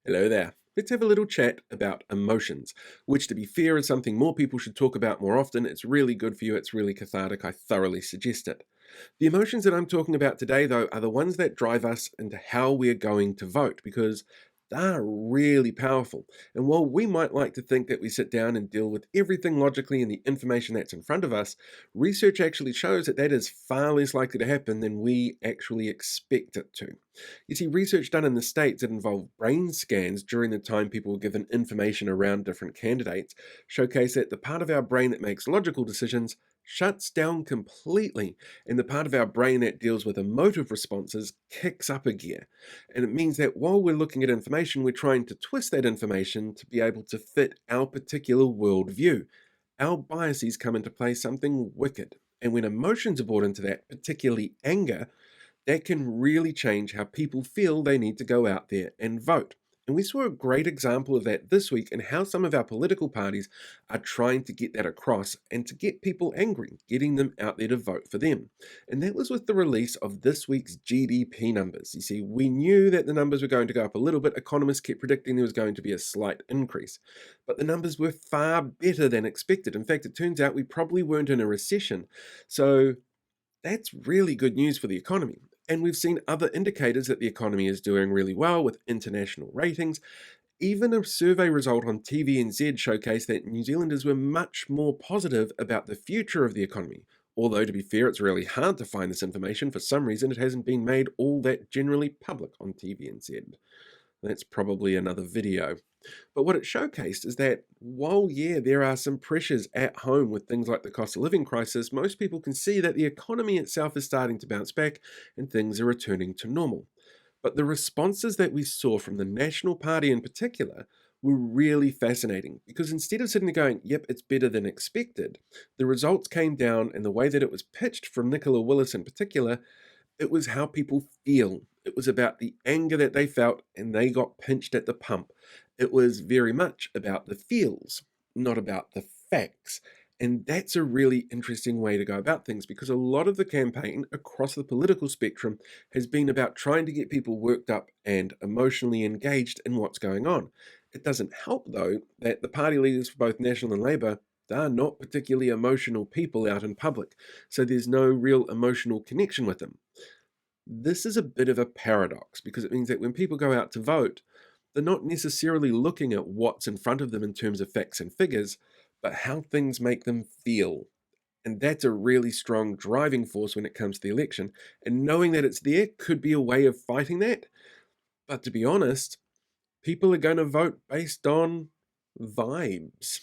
Hello there. Let's have a little chat about emotions, which, to be fair, is something more people should talk about more often. It's really good for you, it's really cathartic. I thoroughly suggest it. The emotions that I'm talking about today, though, are the ones that drive us into how we're going to vote because they're really powerful. And while we might like to think that we sit down and deal with everything logically and the information that's in front of us, research actually shows that that is far less likely to happen than we actually expect it to. You see, research done in the States that involved brain scans during the time people were given information around different candidates showcase that the part of our brain that makes logical decisions shuts down completely, and the part of our brain that deals with emotive responses kicks up a gear. And it means that while we're looking at information, we're trying to twist that information to be able to fit our particular worldview. Our biases come into play something wicked. And when emotions are brought into that, particularly anger, that can really change how people feel they need to go out there and vote. And we saw a great example of that this week in how some of our political parties are trying to get that across and to get people angry, getting them out there to vote for them. And that was with the release of this week's GDP numbers. You see, we knew that the numbers were going to go up a little bit. Economists kept predicting there was going to be a slight increase. But the numbers were far better than expected. In fact, it turns out we probably weren't in a recession. So that's really good news for the economy. And we've seen other indicators that the economy is doing really well with international ratings. Even a survey result on TVNZ showcased that New Zealanders were much more positive about the future of the economy. Although, to be fair, it's really hard to find this information. For some reason, it hasn't been made all that generally public on TVNZ. That's probably another video. But what it showcased is that while, yeah, there are some pressures at home with things like the cost of living crisis, most people can see that the economy itself is starting to bounce back and things are returning to normal. But the responses that we saw from the National Party in particular were really fascinating because instead of sitting there going, yep, it's better than expected, the results came down and the way that it was pitched from Nicola Willis in particular, it was how people feel. It was about the anger that they felt and they got pinched at the pump. It was very much about the feels, not about the facts. And that's a really interesting way to go about things because a lot of the campaign across the political spectrum has been about trying to get people worked up and emotionally engaged in what's going on. It doesn't help, though, that the party leaders for both National and Labour, they're not particularly emotional people out in public. So there's no real emotional connection with them. This is a bit of a paradox because it means that when people go out to vote, they're not necessarily looking at what's in front of them in terms of facts and figures, but how things make them feel. And that's a really strong driving force when it comes to the election. And knowing that it's there could be a way of fighting that. But to be honest, people are going to vote based on vibes.